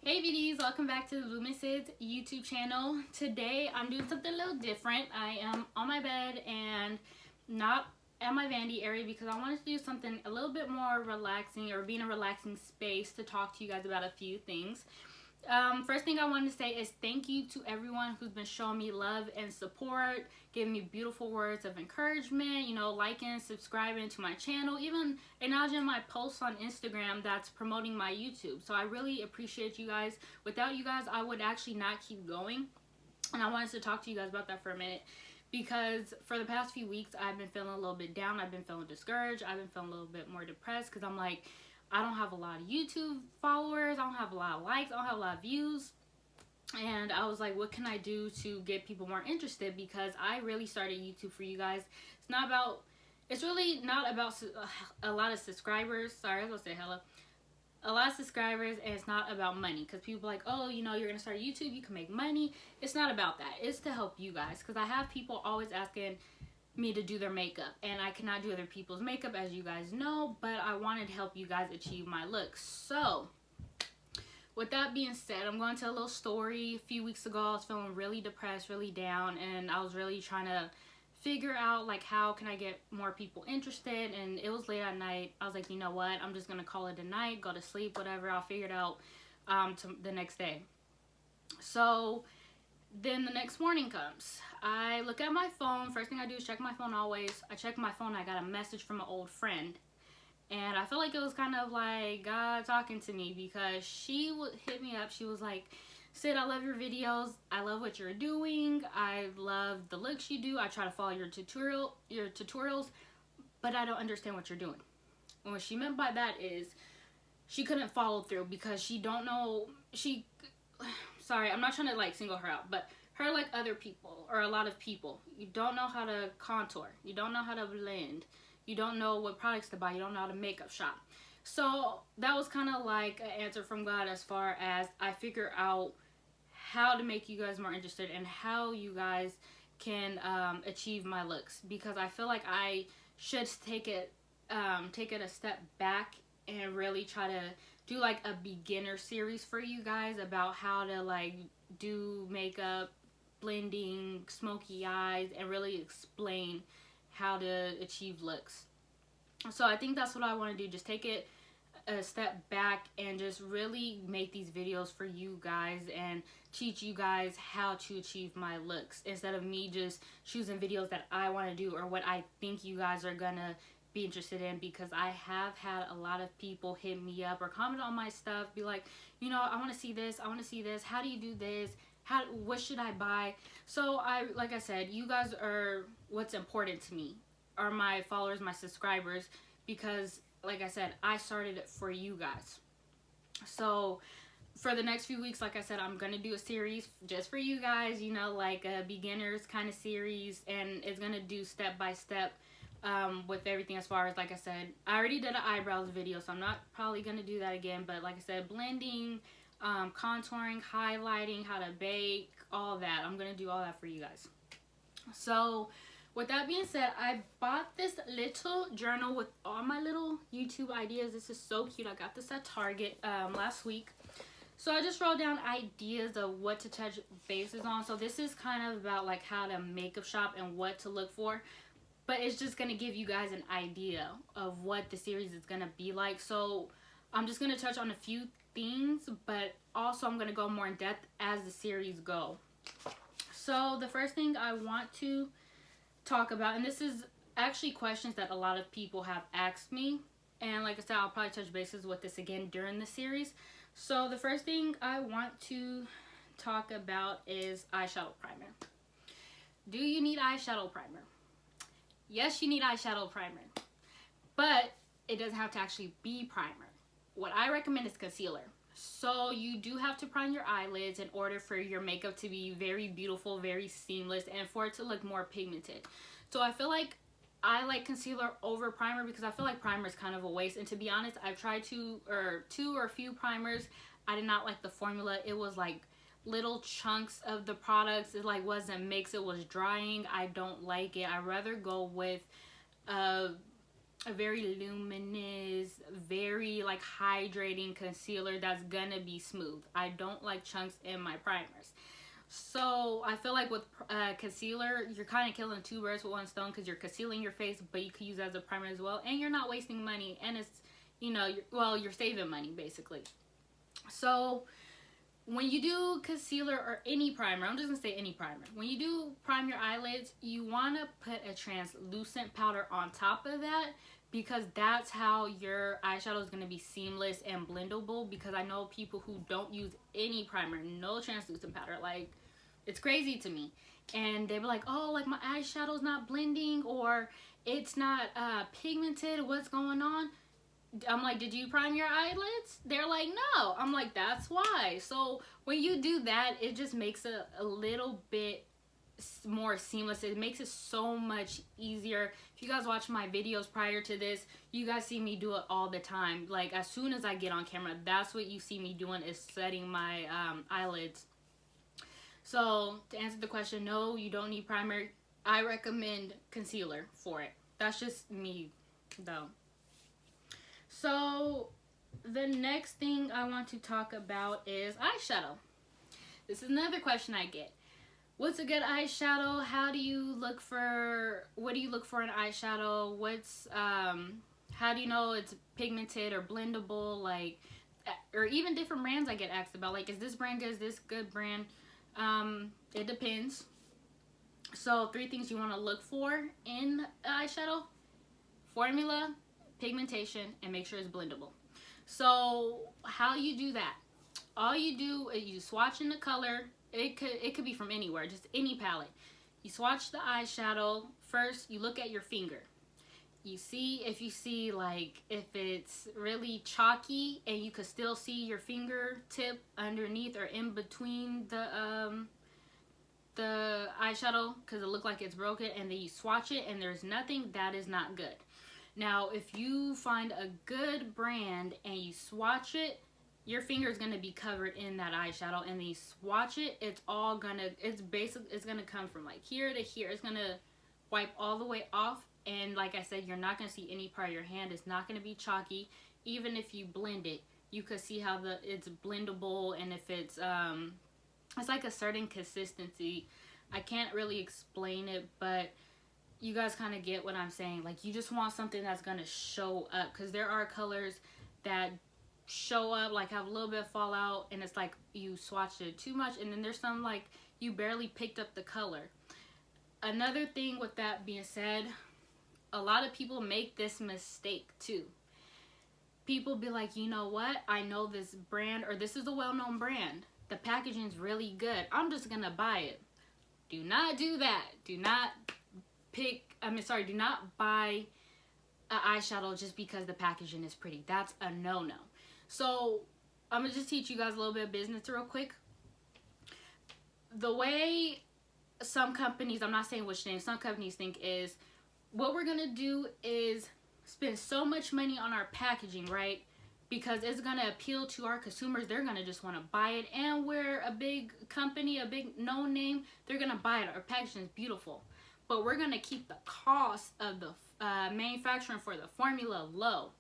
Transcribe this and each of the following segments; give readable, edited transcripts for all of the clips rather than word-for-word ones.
Hey BDs, welcome back to the Lumicid's YouTube channel. Today I'm doing something a little different. I am on my bed and not at my vanity area because I wanted to do something a little bit more relaxing, or be in a relaxing space to talk to you guys about a few things. First thing I wanted to say is thank you to everyone who's been showing me love and support, giving me beautiful words of encouragement, liking, subscribing to my channel, even acknowledging my posts on Instagram that's promoting my YouTube. So I really appreciate you guys. Without you guys, I would actually not keep going. And I wanted to talk to you guys about that for a minute, because for the past few weeks I've been feeling a little bit down. I've been feeling discouraged. I've been feeling a little bit more depressed because I'm like, I don't have a lot of YouTube followers. I don't have a lot of likes. I don't have a lot of views. And I was like, what can I do to get people more interested? Because I really started YouTube for you guys. It's really not about a lot of subscribers. Sorry, I was going to say hello. A lot of subscribers, and it's not about money. Because people are like, oh, you're going to start YouTube, you can make money. It's not about that. It's to help you guys. Because I have people always asking me to do their makeup, and I cannot do other people's makeup, as you guys know, but I wanted to help you guys achieve my looks. So with that being said, I'm going to tell a little story. A few weeks ago I was feeling really depressed, really down, and I was really trying to figure out like how can I get more people interested. And it was late at night. I was like, you know what, I'm just gonna call it a night, go to sleep, whatever. I'll figure it out to the next day. So then the next morning comes. I look at my phone. First thing I do is check my phone always. I check my phone. I got a message from an old friend. And I felt like it was kind of like God talking to me, because she would hit me up. She was like, Sid, I love your videos. I love what you're doing. I love the looks you do. I try to follow your tutorials, but I don't understand what you're doing. And what she meant by that is she couldn't follow through because she don't know. Sorry, I'm not trying to like single her out, but her, like other people or a lot of people, you don't know how to contour, you don't know how to blend, you don't know what products to buy, you don't know how to makeup shop. So that was kind of like an answer from God, as far as I figure out how to make you guys more interested and how you guys can achieve my looks, because I feel like I should take it a step back and really try to do like a beginner series for you guys about how to like do makeup, blending, smoky eyes, and really explain how to achieve looks. So I think that's what I want to do, just take it a step back and just really make these videos for you guys and teach you guys how to achieve my looks, instead of me just choosing videos that I want to do or what I think you guys are gonna be interested in. Because I have had a lot of people hit me up or comment on my stuff, be like, I want to see this, I want to see this, how do you do this, what should I buy? So like I said, you guys are what's important to me, are my followers, my subscribers, because like I said, I started it for you guys. So for the next few weeks, like I said, I'm gonna do a series just for you guys, like a beginners kind of series, and it's gonna do step by step with everything. As far as, like I said, I already did an eyebrows video, so I'm not probably gonna do that again, but like I said, blending, contouring, highlighting, how to bake, all that, I'm gonna do all that for you guys. So with that being said, I bought this little journal with all my little YouTube ideas. This is so cute. I got this at Target last week. So I just wrote down ideas of what to touch bases on. So this is kind of about like how to makeup shop and what to look for. But it's just going to give you guys an idea of what the series is going to be like. So I'm just going to touch on a few things, but also I'm going to go more in depth as the series go. So the first thing I want to talk about, and this is actually questions that a lot of people have asked me, and like I said, I'll probably touch bases with this again during the series. So the first thing I want to talk about is eyeshadow primer. Do you need eyeshadow primer? Yes, you need eyeshadow primer, but it doesn't have to actually be primer. What I recommend is concealer. So you do have to prime your eyelids in order for your makeup to be very beautiful, very seamless, and for it to look more pigmented. So I feel like I like concealer over primer, because I feel like primer is kind of a waste. And to be honest, I've tried two or a few primers. I did not like the formula. It was like little chunks of the products. It like wasn't mixed. It was drying. I don't like it. I'd rather go with a very luminous, very like hydrating concealer that's gonna be smooth. I don't like chunks in my primers. So I feel like with concealer, you're kind of killing two birds with one stone, because you're concealing your face, but you can use it as a primer as well, and you're not wasting money, and it's, you know, you're saving money basically. So when you do concealer or any primer, I'm just gonna say any primer, when you do prime your eyelids, you want to put a translucent powder on top of that, because that's how your eyeshadow is going to be seamless and blendable. Because I know people who don't use any primer, no translucent powder, like, it's crazy to me, and they were like, oh, like my eyeshadow's not blending, or it's not pigmented, what's going on? I'm like, did you prime your eyelids? They're like, no. I'm like, that's why. So when you do that, it just makes it a little bit more seamless. It makes it so much easier. If you guys watch my videos prior to this, you guys see me do it all the time. Like, as soon as I get on camera, that's what you see me doing, is setting my eyelids. So to answer the question, no, you don't need primer. I recommend concealer for it. That's just me though. So the next thing I want to talk about is eyeshadow. This is another question I get. What's a good eyeshadow? How do you look for, what do you look for in eyeshadow? What's, how do you know it's pigmented or blendable? Like, or even different brands I get asked about. Like, is this brand good? Is this good brand? It depends. So 3 things you want to look for in eyeshadow: formula, pigmentation, and make sure it's blendable. So how you do that? All you do is you swatch in the color. It could be from anywhere, just any palette. You swatch the eyeshadow. First, you look at your finger. You see if if it's really chalky and you could still see your fingertip underneath or in between the eyeshadow, because it looked like it's broken, and then you swatch it and there's nothing, that is not good. Now, if you find a good brand and you swatch it, your finger is going to be covered in that eyeshadow, and then you swatch it, it's going to come from like here to here. It's going to wipe all the way off, and like I said, you're not going to see any part of your hand. It's not going to be chalky. Even if you blend it, you could see how it's blendable, and if it's like a certain consistency. I can't really explain it, but you guys kind of get what I'm saying. Like, you just want something that's going to show up, because there are colors that show up, like have a little bit of fallout, and it's like you swatched it too much, and then there's some like you barely picked up the color. Another thing with that being said, a lot of people make this mistake too. People be like, you know what, I know this brand, or this is a well-known brand, the packaging is really good, I'm just gonna buy it. Do not do that. Do not do not buy an eyeshadow just because the packaging is pretty. That's a no-no. So I'm gonna just teach you guys a little bit of business real quick. The way some companies, I'm not saying which name, some companies think is, what we're gonna do is spend so much money on our packaging, right? Because it's gonna appeal to our consumers. They're gonna just wanna buy it, and we're a big company, a big known name, they're gonna buy it. Our packaging is beautiful. But we're gonna keep the cost of the manufacturing for the formula low.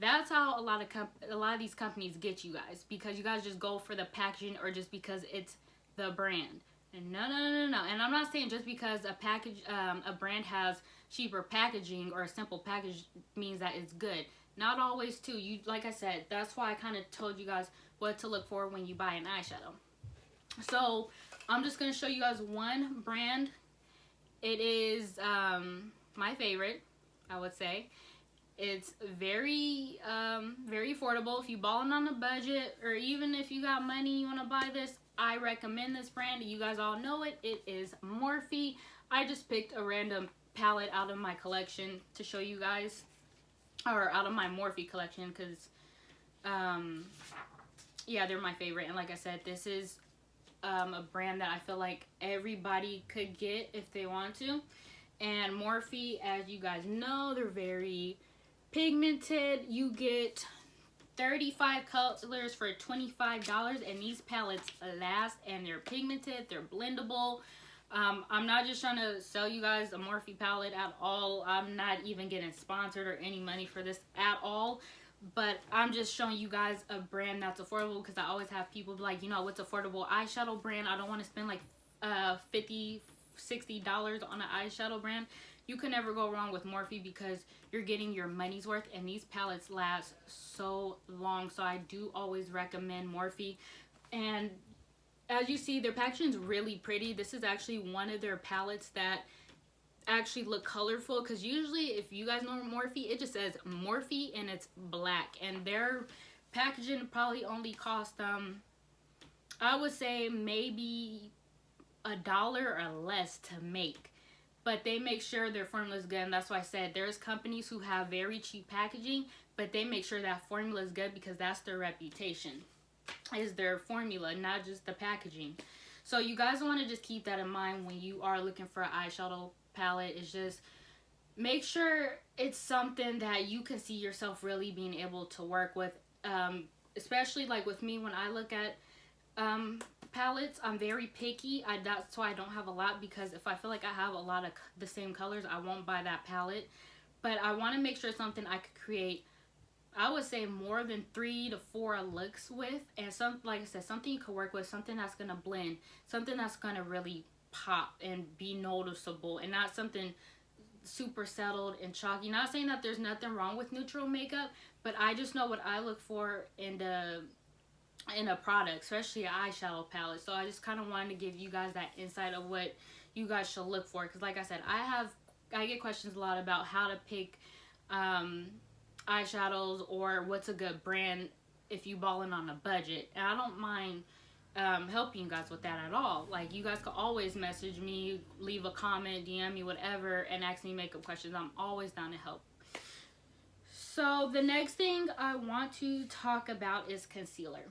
That's how a lot of these companies get you guys, because you guys just go for the packaging, or just because it's the brand. And no. And I'm not saying just because a brand has cheaper packaging or a simple package means that it's good. Not always too. Like I said, that's why I kind of told you guys what to look for when you buy an eyeshadow. So I'm just gonna show you guys one brand. It is my favorite, I would say. It's very affordable. If you balling on a budget, or even if you got money, you want to buy this, I recommend this brand. You guys all know it. It is Morphe. I just picked a random palette out of my collection to show you guys, or out of my Morphe collection, because yeah, they're my favorite. And like I said, this is a brand that I feel like everybody could get if they want to. And Morphe, as you guys know, they're very pigmented. You get 35 colors for $25, and these palettes last, and they're pigmented, they're blendable. I'm not just trying to sell you guys a Morphe palette at all. I'm not even getting sponsored or any money for this at all. But I'm just showing you guys a brand that's affordable, because I always have people be like, you know, what's affordable eyeshadow brand? I don't want to spend like $50, $60 on an eyeshadow brand. You can never go wrong with Morphe, because you're getting your money's worth, and these palettes last so long. So I do always recommend Morphe. And as you see, their packaging is really pretty. This is actually one of their palettes that actually look colorful, because usually if you guys know Morphe, it just says Morphe and it's black, and their packaging probably only cost I would say maybe $1 or less to make, but they make sure their formula is good. And that's why I said there's companies who have very cheap packaging, but they make sure that formula is good, because that's their reputation, is their formula, not just the packaging. So you guys want to just keep that in mind when you are looking for an eyeshadow palette. Is just make sure it's something that you can see yourself really being able to work with. Especially like with me, when I look at palettes, I'm very picky. That's why I don't have a lot, because if I feel like I have a lot of the same colors, I won't buy that palette. But I want to make sure it's something I could create, I would say, more than 3 to 4 looks with, and like I said, something you could work with, something that's gonna blend, something that's gonna really pop and be noticeable, and not something super settled and chalky. Not saying that there's nothing wrong with neutral makeup, but I just know what I look for in a product, especially an eyeshadow palette. So I just kind of wanted to give you guys that insight of what you guys should look for, because like I said, I get questions a lot about how to pick eyeshadows, or what's a good brand if you balling on a budget. And I don't mind helping you guys with that at all. Like, you guys can always message me, leave a comment, DM me, whatever, and ask me makeup questions. I'm always down to help. So the next thing I want to talk about is concealer.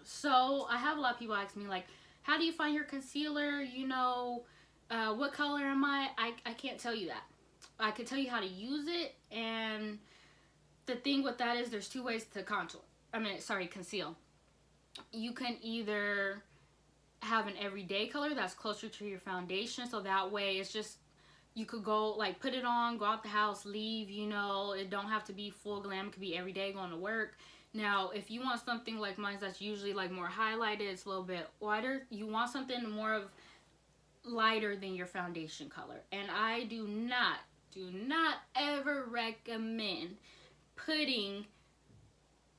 So I have a lot of people ask me, like, how do you find your concealer? You know, what color am I? I can't tell you that. I can tell you how to use it, and the thing with that is there's 2 ways to conceal. You can either have an everyday color that's closer to your foundation, so that way it's just, you could go, like, put it on, go out the house, leave, you know, it don't have to be full glam, it could be everyday going to work. Now, if you want something like mine that's usually like more highlighted, it's a little bit whiter, you want something more of lighter than your foundation color. And I do not ever recommend putting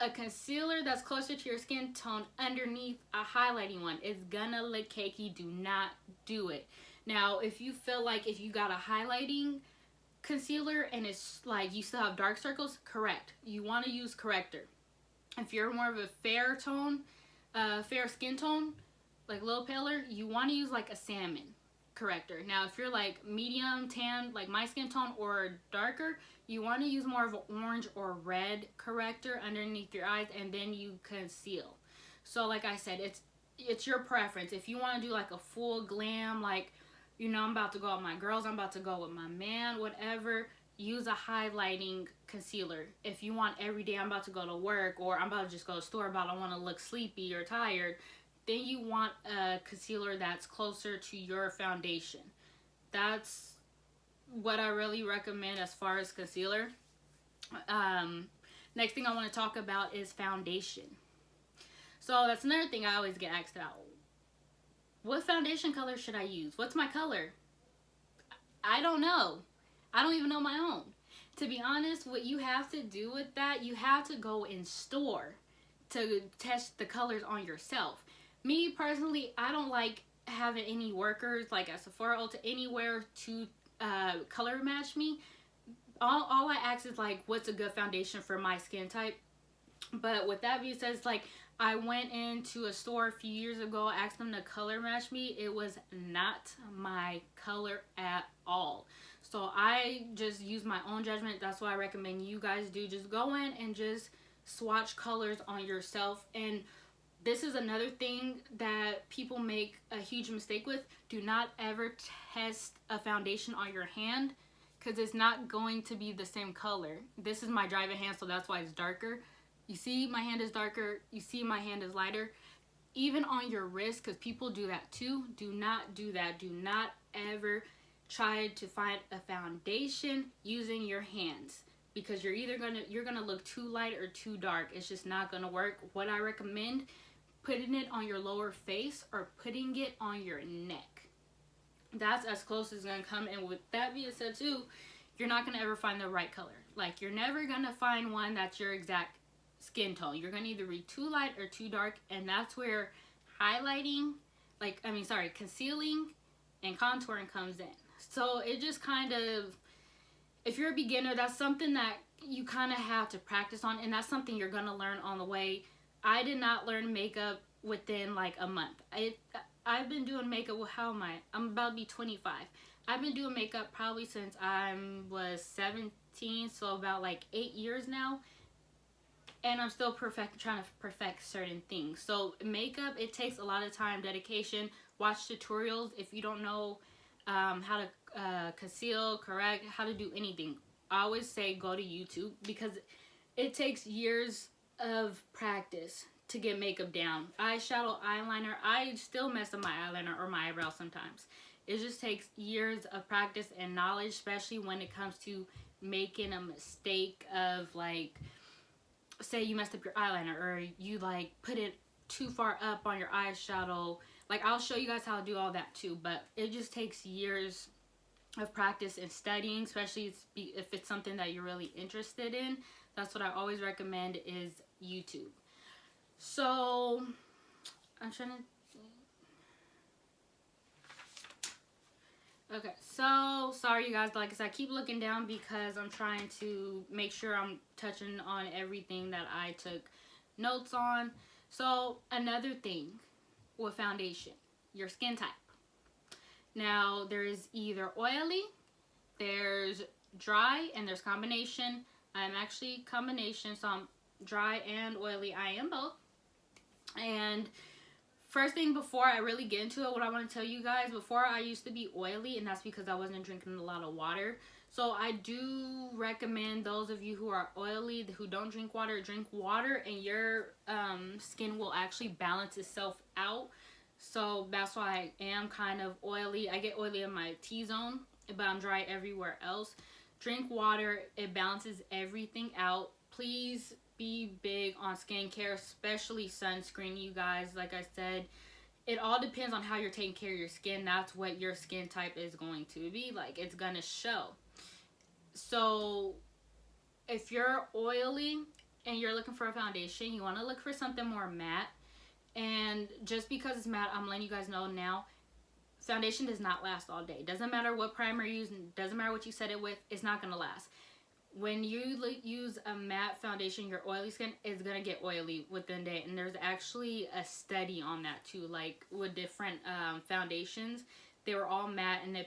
a concealer that's closer to your skin tone underneath a highlighting one. It's gonna look cakey. Do not do it. Now, if you feel like if you got a highlighting concealer and it's like you still have dark circles, correct. You want to use corrector. If you're more of a fair tone, fair skin tone, like a little paler, you want to use like a salmon corrector. Now, if you're like medium tan, like my skin tone, or darker, you want to use more of an orange or red corrector underneath your eyes, and then you conceal. So like I said, it's your preference. If you want to do like a full glam, like, you know, I'm about to go with my girls, I'm about to go with my man, whatever, use a highlighting concealer. If you want everyday, I'm about to go to work, or I'm about to just go to the store, but I don't want to look sleepy or tired, then you want a concealer that's closer to your foundation. That's what I really recommend as far as concealer. Next thing I want to talk about is foundation. So that's another thing I always get asked about. What foundation color should I use? What's my color? I don't know. I don't even know my own. To be honest, what you have to do with that, you have to go in store to test the colors on yourself. Me personally, I don't like having any workers like at Sephora, Ulta, anywhere to color match me. All I ask is like, what's a good foundation for my skin type? But with that being said, it's like, I went into a store a few years ago, asked them to color match me. It was not my color at all. So I just use my own judgment. That's what I recommend you guys do. Just go in and just swatch colors on yourself. And this is another thing that people make a huge mistake with. Do not ever test a foundation on your hand, because it's not going to be the same color. This is my driving hand, so that's why it's darker. You see my hand is darker, you see my hand is lighter. even on your wrist, because people do that too. Do not do that. Do not ever try to find a foundation using your hands, because you're gonna look too light or too dark. It's just not gonna work. What I recommend, putting it on your lower face or putting it on your neck. That's as close as it's gonna come. And with that being said too, you're not gonna ever find the right color. Like, you're never gonna find one that's your exact skin tone. You're gonna either be too light or too dark, and that's where highlighting, concealing and contouring comes in. So it just kind of, if you're a beginner, that's something that you kind of have to practice on, and that's something you're gonna learn on the way. I did not learn makeup within like a month. I've been doing makeup. How am I? I'm about to be 25. I've been doing makeup probably since I was 17, so about like 8 years now. And I'm still trying to perfect certain things. So makeup, it takes a lot of time, dedication. Watch tutorials if you don't know how to conceal, correct, how to do anything. I always say go to YouTube, because it takes years of practice to get makeup down. Eyeshadow, eyeliner, I still mess up my eyeliner or my eyebrows sometimes. It just takes years of practice and knowledge, especially when it comes to making a mistake of, like, say you messed up your eyeliner, or you like put it too far up on your eyeshadow. Like, I'll show you guys how to do all that too, but it just takes years of practice and studying, especially if it's something that you're really interested in. That's what I always recommend, is YouTube. So I'm trying to, okay, so sorry you guys, like I said, I keep looking down because I'm trying to make sure I'm touching on everything that I took notes on. So another thing with foundation, your skin type. Now, there's either oily, there's dry, and there's combination. I'm actually combination, so I'm dry and oily. I am both. And first thing, before I really get into it, what I want to tell you guys, before I used to be oily, and that's because I wasn't drinking a lot of water. So I do recommend those of you who are oily, who don't drink water, and your skin will actually balance itself out. So that's why I am kind of oily. I get oily in my T-zone, but I'm dry everywhere else. Drink water. It balances everything out. Please be big on skincare, especially sunscreen, you guys. Like I said, it all depends on how you're taking care of your skin. That's what your skin type is going to be like. It's going to show. So if you're oily and you're looking for a foundation, you want to look for something more matte. And just because it's matte, I'm letting you guys know now, foundation does not last all day. Doesn't matter what primer you use, doesn't matter what you set it with, it's not going to last. When you use a matte foundation, your oily skin is going to get oily within a day. And there's actually a study on that too, like with different foundations. They were all matte, and they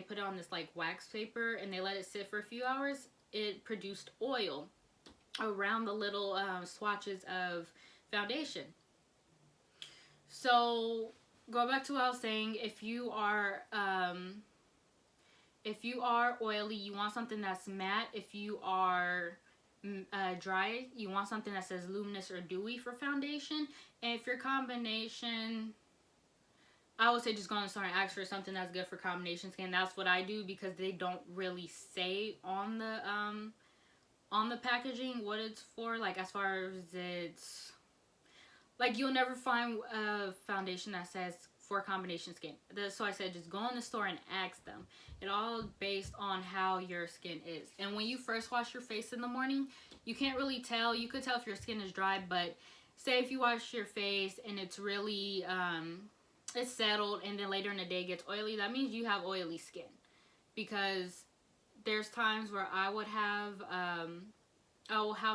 put it on this like wax paper, and they let it sit for a few hours. It produced oil around the little swatches of foundation. So go back to what I was saying. If you are oily, you want something that's matte. If you are dry, you want something that says luminous or dewy for foundation. And if your combination, I would say just go on the store and ask for something that's good for combination skin. That's what I do, because they don't really say on the packaging what it's for. Like, as far as it's, like, you'll never find a foundation that says for combination skin. So I said just go in the store and ask them. It all based on how your skin is. And when you first wash your face in the morning, you can't really tell. You could tell if your skin is dry, but say if you wash your face and it's really, it's settled, and then later in the day it gets oily, that means you have oily skin. Because there's times where I will have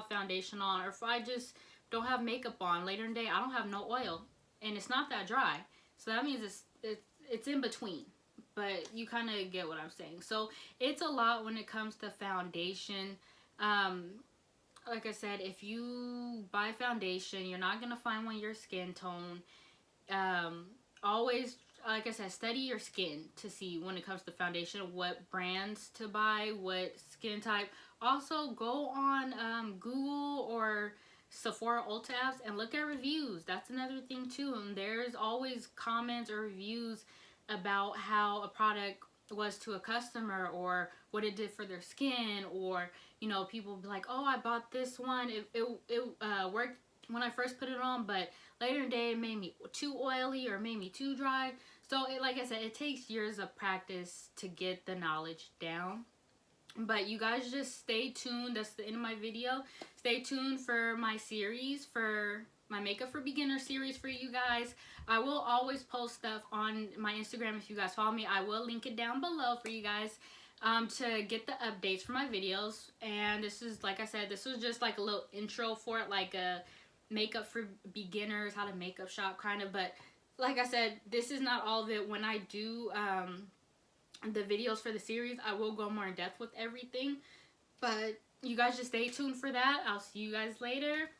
foundation on, or if I just don't have makeup on later in the day, I don't have no oil, and it's not that dry. So that means it's in between, but you kind of get what I'm saying. So it's a lot when it comes to foundation. Like I said, if you buy foundation, you're not going to find one your skin tone. Always, like I said, study your skin to see when it comes to foundation, what brands to buy, what skin type. Also, go on Google or Sephora Ulta apps and look at reviews. That's another thing too. And there's always comments or reviews about how a product was to a customer, or what it did for their skin, or you know, people be like, oh, I bought this one, it worked when I first put it on, but later in the day it made me too oily or made me too dry. So like I said, it takes years of practice to get the knowledge down. But you guys just stay tuned. That's the end of my video. Stay tuned for my series, for my Makeup for Beginners series for you guys. I will always post stuff on my Instagram if you guys follow me. I will link it down below for you guys to get the updates for my videos. And this is, like I said, this was just like a little intro for it, like a Makeup for Beginners, how to makeup shop kind of. But like I said, this is not all of it. When I do the videos for the series, I will go more in depth with everything. But you guys just stay tuned for that. I'll see you guys later.